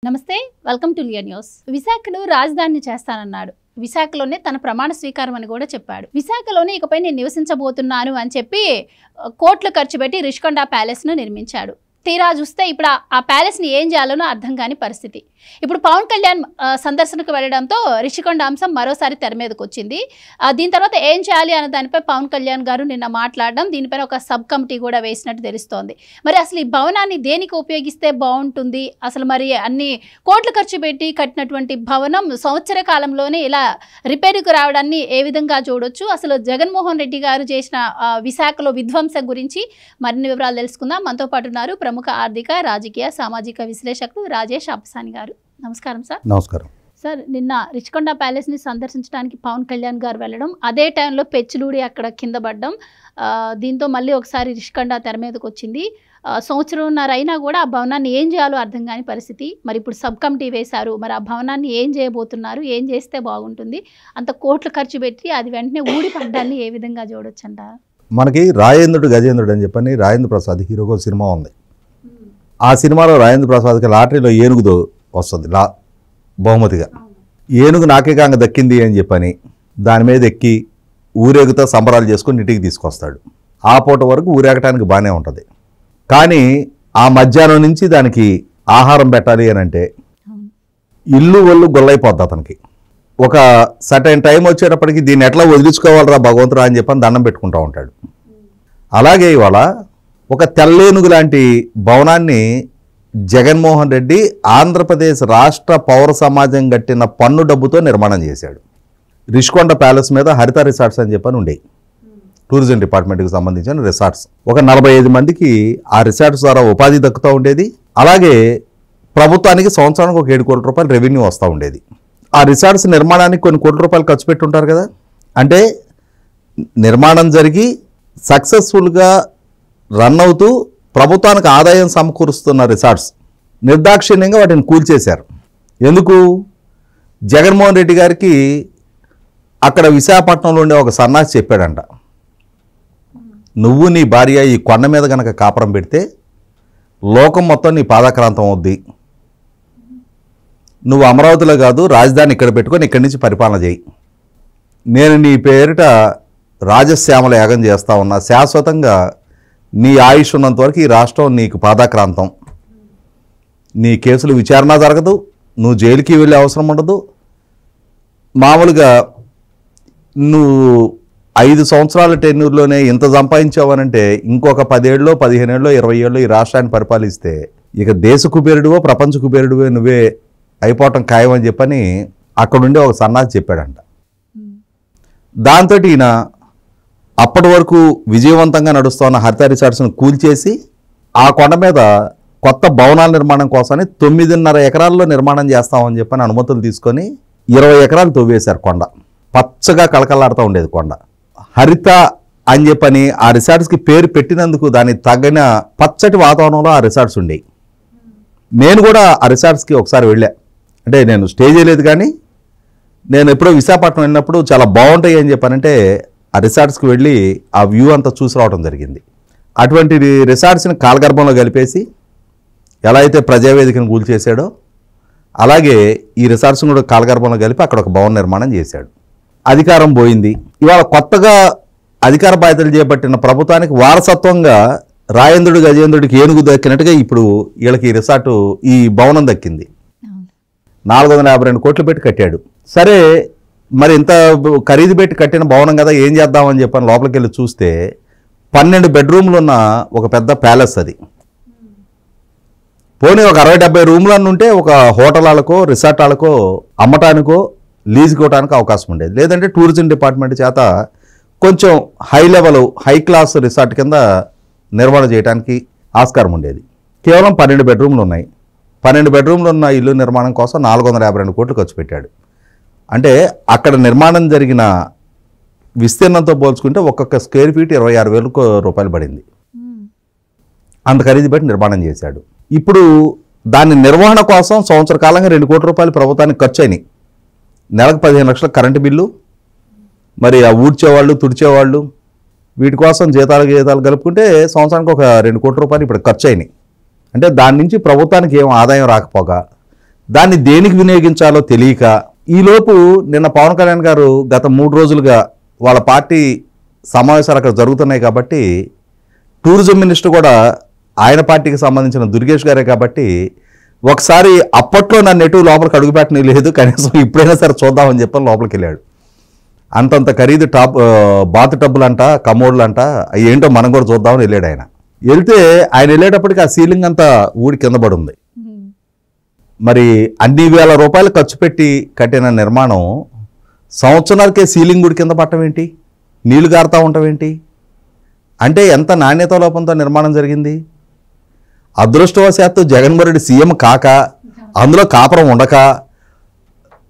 నమస్తే welcome to Liya news. విశాఖను రాజధాని చేస్తానన్నాడు. విశాఖలోనే తన ప్రమాణ స్వీకారం అని కూడా చెప్పాడు. విశాఖలోనే ఇకపై నేను నివసించబోతున్నాను అని చెప్పి కోట్లు ఖర్చు పెట్టి రిషికొండ ప్యాలెస్ ను నిర్మించాడు. తీరా చూస్తే ఇప్పుడు ఆ ప్యాలెస్ ని ఏం చేయాలనో అర్థం కాని పరిస్థితి. ఇప్పుడు పవన్ కళ్యాణ్ సందర్శనకు వెళ్ళడంతో రిషికొండ అంశం మరోసారి తెర మీదకి వచ్చింది. దీని తర్వాత ఏం చేయాలి అనే దానిపై పవన్ కళ్యాణ్ గారు నిన్న మాట్లాడడం, దీనిపైన ఒక సబ్ కమిటీ కూడా వేసినట్టు తెలుస్తోంది. మరి అసలు ఈ భవనాన్ని దేనికి ఉపయోగిస్తే బాగుంటుంది? అసలు మరి అన్ని కోట్లు ఖర్చు పెట్టి కట్టినటువంటి భవనం సంవత్సర కాలంలోనే ఇలా రిపేరుకు రావడాన్ని ఏ విధంగా చూడొచ్చు? అసలు జగన్మోహన్ రెడ్డి గారు చేసిన విశాఖలో విధ్వంసం గురించి మరిన్ని వివరాలు తెలుసుకుందాం. మనతో పాటు ఉన్నారు ప్రముఖ ఆర్థిక, రాజకీయ, సామాజిక విశ్లేషకులు రాజేష్ అప్పసాని గారు. నమస్కారం సార్. నమస్కారం సార్. నిన్న రిషికొండ ప్యాలెస్ ని సందర్శించడానికి పవన్ కళ్యాణ్ గారు వెళ్ళడం, అదే టైంలో పెచ్చులూడి అక్కడ కింద పడ్డం, దీంతో మళ్ళీ ఒకసారి రిషికొండ తెర మీదకి వచ్చింది. సంవత్సరంన్నర అయినా కూడా ఆ భవనాన్ని ఏం చేయాలో అర్థం కాని పరిస్థితి. మరి ఇప్పుడు సబ్ కమిటీ వేశారు. మరి ఆ భవనాన్ని ఏం చేయబోతున్నారు, ఏం చేస్తే బాగుంటుంది? అంత కోట్లు ఖర్చు పెట్టి అది వెంటనే ఊడి పడ్డాన్ని ఏ విధంగా చూడొచ్చు అంటారు? మనకి రాజేంద్రుడు గజేంద్రుడు అని చెప్పని రాజేంద్ర ప్రసాద్ హీరోగా సినిమా ఉంది. ఆ సినిమాలో రాజేంద్ర ప్రసాద్కి లాటరీలో ఏనుగుతో వస్తుంది బహుమతిగా. ఏనుగు నాకేకంగా దక్కింది అని చెప్పని దాని మీద ఎక్కి ఊరేగుతో సంబరాలు చేసుకొని ఇంటికి తీసుకొస్తాడు. ఆ పూట వరకు ఊరేగటానికి బాగానే ఉంటుంది. కానీ ఆ మధ్యాహ్నం నుంచి దానికి ఆహారం పెట్టాలి అని అంటే ఇల్లు ఒళ్ళు గొల్లైపోద్ది అతనికి. ఒక సర్టైన్ టైం వచ్చేటప్పటికి దీన్ని ఎట్లా వదిలించుకోవాలరా భగవంతురా అని చెప్పని దండం పెట్టుకుంటూ ఉంటాడు. అలాగే ఇవాళ ఒక తెల్లేనుగు లాంటి భవనాన్ని జగన్మోహన్ రెడ్డి ఆంధ్రప్రదేశ్ రాష్ట్ర పౌర సమాజం కట్టిన పన్ను డబ్బుతో నిర్మాణం చేశాడు. రిషికొండ ప్యాలెస్ మీద హరిత రిసార్ట్స్ అని చెప్పని ఉండేవి, టూరిజం డిపార్ట్మెంట్కి సంబంధించిన రిసార్ట్స్. ఒక 45 మందికి ఆ రిసార్ట్స్ ద్వారా ఉపాధి దక్కుతూ ఉండేది. అలాగే ప్రభుత్వానికి సంవత్సరానికి ఒక 7 కోట్ల రూపాయలు రెవెన్యూ వస్తూ ఉండేది. ఆ రిసార్ట్స్ నిర్మాణానికి కొన్ని కోట్ల రూపాయలు ఖర్చు పెట్టుంటారు కదా. అంటే నిర్మాణం జరిగి సక్సెస్ఫుల్గా రన్ అవుతూ ప్రభుత్వానికి ఆదాయం సమకూరుస్తున్న రిసార్ట్స్ నిర్దాక్షిణ్యంగా వాటిని కూల్చేశారు. ఎందుకు? జగన్మోహన్ రెడ్డి గారికి అక్కడ విశాఖపట్నంలో ఉండే ఒక సన్నాసి చెప్పాడంట, నువ్వు నీ భార్య ఈ కొండ మీద కనుక కాపురం పెడితే లోకం మొత్తం నీ పాదాక్రాంతం అవుద్ది. నువ్వు అమరావతిలో కాదు రాజధాని ఇక్కడ పెట్టుకొని ఇక్కడి నుంచి పరిపాలన చేయి. నేను నీ పేరిట రాజశ్యామల యాగం చేస్తా ఉన్నా. శాశ్వతంగా నీ ఆయుష్ ఉన్నంత వరకు ఈ రాష్ట్రం నీకు పాదాక్రాంతం. నీ కేసులు విచారణ జరగదు, నువ్వు జైలుకి వెళ్ళే అవసరం ఉండదు. మామూలుగా నువ్వు 5 సంవత్సరాల టెన్యూర్లోనే ఇంత సంపాదించావనంటే ఇంకొక 10 ఏళ్ళలో 15 ఏళ్ళలో 20 ఏళ్ళలో ఈ రాష్ట్రాన్ని పరిపాలిస్తే ఇక దేశ కుబేరుడివో ప్రపంచ కుబేరుడివో నువ్వే అయిపోవటం ఖాయమని చెప్పని అక్కడుండే ఒక సన్నాసి చెప్పాడంట. దాంతో ఈయన అప్పటి వరకు విజయవంతంగా నడుస్తున్న హరిత రిసార్ట్స్ను కూల్చేసి ఆ కొండ మీద కొత్త భవనాల నిర్మాణం కోసమని 9.5 ఎకరాల్లో నిర్మాణం చేస్తామని చెప్పని అనుమతులు తీసుకొని 20 ఎకరాలు తవ్వేశారు. కొండ పచ్చగా కళకళలాడుతూ ఉండేది కొండ. హరిత అని చెప్పని ఆ రిసార్ట్స్కి పేరు పెట్టినందుకు దానికి తగిన పచ్చటి వాతావరణంలో ఆ రిసార్ట్స్ ఉండేవి. నేను కూడా ఆ రిసార్ట్స్కి ఒకసారి వెళ్ళా. అంటే నేను స్టే చేయలేదు, కానీ నేను ఎప్పుడో విశాఖపట్నం వెళ్ళినప్పుడు చాలా బాగుంటాయి అని చెప్పానంటే ఆ రిసార్ట్స్కి వెళ్ళి ఆ వ్యూ అంతా చూసి రావడం జరిగింది. అటువంటి రిసార్ట్స్ని కాలగర్భంలో కలిపేసి ఎలా అయితే ప్రజావేదికను కూల్చేశాడో అలాగే ఈ రిసార్ట్స్ని కూడా కాలగర్భంలో కలిపి అక్కడ ఒక భవన నిర్మాణం చేశాడు. అధికారం పోయింది. ఇవాళ కొత్తగా అధికార బాధ్యతలు చేపట్టిన ప్రభుత్వానికి వారసత్వంగా రాజేంద్రుడు గజేంద్రుడికి ఏనుగు దక్కినట్టుగా ఇప్పుడు వీళ్ళకి ఈ రిసార్టు ఈ భవనం దక్కింది. 452 కోట్లు పెట్టి కట్టాడు. సరే, మరి ఇంత ఖరీదు పెట్టి కట్టిన భవనం కదా, ఏం చేద్దామని చెప్పని లోపలికి వెళ్ళి చూస్తే 12 బెడ్రూమ్లు ఉన్న ఒక పెద్ద ప్యాలెస్ అది. పోనీ ఒక 60-70 రూమ్లన్నీ ఉంటే ఒక హోటళ్ళకో రిసార్ట్ వాళ్ళకో అమ్మటానికో లీజుకి ఇవ్వడానికి అవకాశం ఉండేది. లేదంటే టూరిజం డిపార్ట్మెంట్ చేత కొంచెం high level high class resort కింద నిర్వహణ చేయడానికి ఆస్కారం ఉండేది. కేవలం 12 బెడ్రూమ్లు ఉన్నాయి. 12 బెడ్రూమ్లు ఉన్న ఇల్లు నిర్మాణం కోసం 452 కోట్లు ఖర్చు పెట్టాడు. అంటే అక్కడ నిర్మాణం జరిగిన విస్తీర్ణంతో పోల్చుకుంటే ఒక్కొక్క స్క్వేర్ ఫీట్ 26,000 రూపాయలు పడింది. అంత ఖరీదు పెట్టి నిర్మాణం చేశాడు. ఇప్పుడు దాని నిర్వహణ కోసం సంవత్సర కాలంగా 2 కోట్ల రూపాయలు ప్రభుత్వానికి ఖర్చు అయినాయి. నెలకు 15 లక్షల కరెంటు బిల్లు, మరి ఆ ఊడ్చేవాళ్ళు తుడిచేవాళ్ళు వీటి కోసం జీతాలు కలుపుకుంటే సంవత్సరానికి ఒక 2 కోట్ల రూపాయలు ఇప్పుడు ఖర్చు అయినాయి. అంటే దాని నుంచి ప్రభుత్వానికి ఏం ఆదాయం రాకపోగా దాన్ని దేనికి వినియోగించాలో తెలియక ఈలోపు నిన్న పవన్ కళ్యాణ్ గారు గత 3 రోజులుగా వాళ్ళ పార్టీ సమావేశాలు అక్కడ జరుగుతున్నాయి కాబట్టి టూరిజం మినిస్టర్ కూడా ఆయన పార్టీకి సంబంధించిన దుర్గేష్ గారే కాబట్టి ఒకసారి అప్పట్లో నన్ను ఎటు లోపలికి అడుగుపెట్టని లేదు, కనీసం ఇప్పుడైనా సరే చూద్దామని చెప్పని లోపలికి వెళ్ళాడు. అంతంత ఖరీదు బాత్ టబ్బులు అంట, కమోడ్లు అంట, అవి ఏంటో మనం కూడా చూద్దామని వెళ్ళాడు ఆయన. వెళ్తే ఆయన వెళ్ళేటప్పటికి ఆ సీలింగ్ అంతా ఊడి కింద పడి ఉంది. మరి అన్ని వేల రూపాయలు ఖర్చు పెట్టి కట్టిన నిర్మాణం సంవత్సరాలకే సీలింగ్ ఊడి కింద పట్టడం ఏంటి, నీళ్లు గారుతూ ఉండటం ఏంటి అంటే ఎంత నాణ్యత లోపంతో నిర్మాణం జరిగింది. అదృష్టవశాత్తు జగన్మోహన్ రెడ్డి సీఎం కాక అందులో కాపురం ఉండక,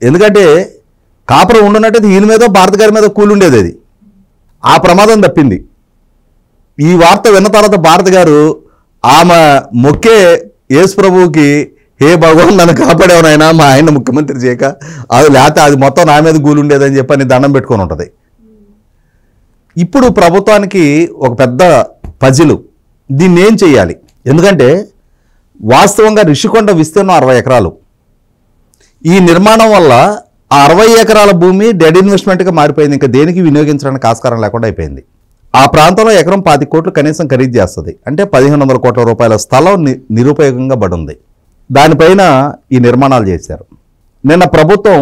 ఎందుకంటే కాపురం ఉండనట్టయితే ఈయన మీద భారత గారి మీద కూలుండేది, అది ఆ ప్రమాదం తప్పింది. ఈ వార్త విన్న తర్వాత భారత గారు ఆమె మొక్కే యేసు ప్రభువుకి, హే భగవాన్ నన్ను కాపాడేవనైనా మా ఆయన ముఖ్యమంత్రి చేయక, అది లేకపోతే అది మొత్తం నా మీద కూలుండేదని చెప్పని దండం పెట్టుకొని ఉంటుంది. ఇప్పుడు ప్రభుత్వానికి ఒక పెద్ద పజిలు, దీన్ని ఏం చేయాలి? ఎందుకంటే వాస్తవంగా రిషికొండ విస్తీర్ణం 60 ఎకరాలు. ఈ నిర్మాణం వల్ల ఆ 60 ఎకరాల భూమి డెడ్ ఇన్వెస్ట్మెంట్గా మారిపోయింది, ఇంకా దేనికి వినియోగించడానికి ఆస్కారం లేకుండా అయిపోయింది. ఆ ప్రాంతంలో ఎకరం 25 కోట్లు కనీసం ఖరీదు చేస్తుంది, అంటే 1500 కోట్ల రూపాయల స్థలం నిరుపయోగంగా పడుంది. దానిపైన ఈ నిర్మాణాలు చేశారు. నిన్న ప్రభుత్వం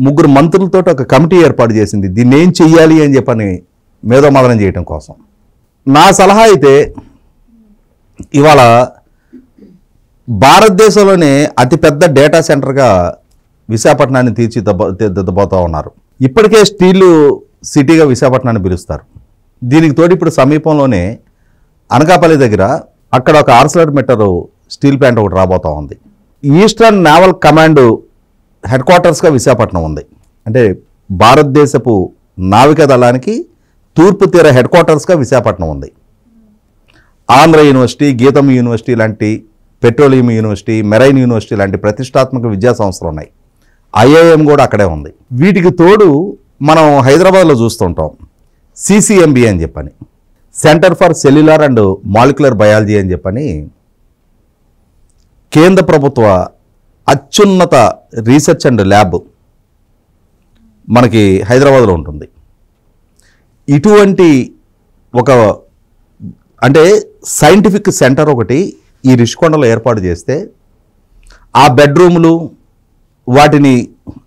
3 మంత్రులతో ఒక కమిటీ ఏర్పాటు చేసింది దీన్ని ఏం చెయ్యాలి అని చెప్పని మేధోమథనం చేయడం కోసం. నా సలహా అయితే ఇవాళ భారతదేశంలోనే అతిపెద్ద డేటా సెంటర్గా విశాఖపట్నాన్ని తీర్చిదిద్దబోతూ ఉన్నారు. ఇప్పటికే స్టీల్ సిటీగా విశాఖపట్నాన్ని పిలుస్తారు. దీనికి తోడు ఇప్పుడు సమీపంలోనే అనకాపల్లి దగ్గర అక్కడ ఒక ఆర్సిలర్మిట్టర్ స్టీల్ ప్లాంట్ ఒకటి రాబోతూ ఉంది. ఈస్టర్న్ నేవల్ కమాండ్ హెడ్ క్వార్టర్స్గా విశాఖపట్నం ఉంది. అంటే భారతదేశపు నావికా దళానికి తూర్పు తీర హెడ్ క్వార్టర్స్గా విశాఖపట్నం ఉంది. ఆంధ్ర యూనివర్సిటీ, గీతం యూనివర్సిటీ లాంటి, పెట్రోలియం యూనివర్సిటీ, మెరైన్ యూనివర్సిటీ లాంటి ప్రతిష్టాత్మక విద్యా సంస్థలు ఉన్నాయి. ఐఐఎం కూడా అక్కడే ఉంది. వీటికి తోడు మనం హైదరాబాద్లో చూస్తుంటాం సిసిఎంబి అని చెప్పని, centre for cellular and molecular biology అని చెప్పని కేంద్ర ప్రభుత్వ అత్యున్నత రీసెర్చ్ అండ్ ల్యాబ్ మనకి హైదరాబాద్లో ఉంటుంది. ఇటువంటి ఒక అంటే సైంటిఫిక్ సెంటర్ ఒకటి ఈ రిషికొండలో ఏర్పాటు చేస్తే ఆ బెడ్రూములు వాటిని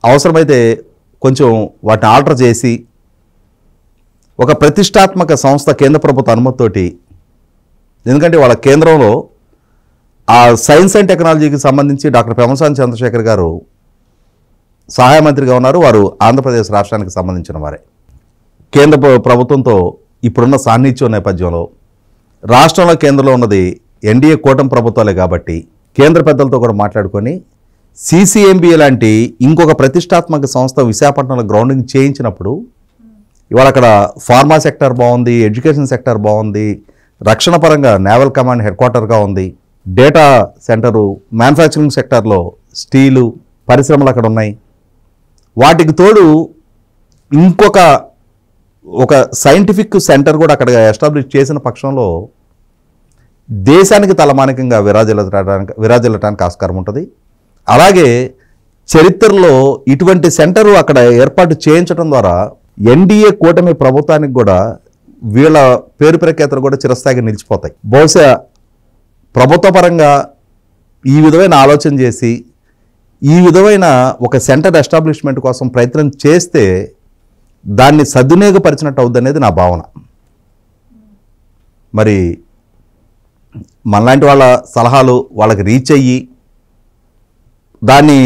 అవసరమైతే కొంచెం వాటిని ఆల్టర్ చేసి ఒక ప్రతిష్టాత్మక సంస్థ కేంద్ర ప్రభుత్వ అనుమతితోటి, ఎందుకంటే వాళ్ళ కేంద్రంలో ఆ సైన్స్ అండ్ టెక్నాలజీకి సంబంధించి డాక్టర్ పెమ్మసాని చంద్రశేఖర్ గారు సహాయ మంత్రిగా ఉన్నారు. వారు ఆంధ్రప్రదేశ్ రాష్ట్రానికి సంబంధించిన వారే. కేంద్ర ప్రభుత్వంతో ఇప్పుడున్న సాన్నిధ్యం నేపథ్యంలో రాష్ట్రంలో కేంద్రంలో ఉన్నది ఎన్డీఏ కూటమి ప్రభుత్వాలే కాబట్టి కేంద్ర పెద్దలతో కూడా మాట్లాడుకొని సిసిఎంబిఏ లాంటి ఇంకొక ప్రతిష్టాత్మక సంస్థ విశాఖపట్నంలో గ్రౌండింగ్ చేయించినప్పుడు ఇవాళ అక్కడ ఫార్మా సెక్టర్ బాగుంది, ఎడ్యుకేషన్ సెక్టర్ బాగుంది, రక్షణ పరంగా నేవల్ కమాండ్ హెడ్ క్వార్టర్గా ఉంది, డేటా సెంటరు, మ్యానుఫ్యాక్చరింగ్ సెక్టర్లో స్టీలు పరిశ్రమలు అక్కడ ఉన్నాయి. వాటికి తోడు ఇంకొక సైంటిఫిక్ సెంటర్ కూడా అక్కడ ఎస్టాబ్లిష్ చేసిన పక్షంలో దేశానికి తలమానికంగా విరాజిల్లటానికి ఆస్కారం ఉంటుంది. అలాగే చరిత్రలో ఇటువంటి సెంటరు అక్కడ ఏర్పాటు చేయించడం ద్వారా ఎన్డీఏ కూటమి ప్రభుత్వానికి కూడా వీళ్ళ పేరు ప్రఖ్యాతలు కూడా చిరస్థాయిగా నిలిచిపోతాయి. బహుశా ప్రభుత్వ పరంగా ఈ విధమైన ఆలోచన చేసి ఈ విధమైన ఒక సెంటర్ ఎస్టాబ్లిష్మెంట్ కోసం ప్రయత్నం చేస్తే దాన్ని సద్వినియోగపరిచినట్టు అవుద్ది అనేది నా భావన. మరి మనలాంటి వాళ్ళ సలహాలు వాళ్ళకి రీచ్ అయ్యి దాన్ని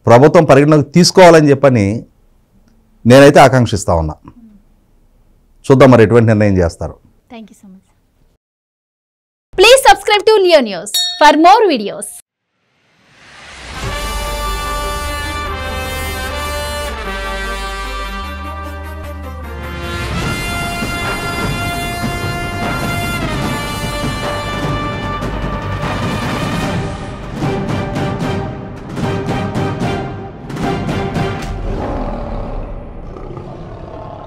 ప్రభుత్వం పరిగణలోకి తీసుకోవాలని చెప్పని నేనైతే ఆకాంక్షిస్తా ఉన్నా. చూద్దాం మరి ఎటువంటి నిర్ణయం చేస్తారు. Thank you so much. Please subscribe to Leo news for more videos.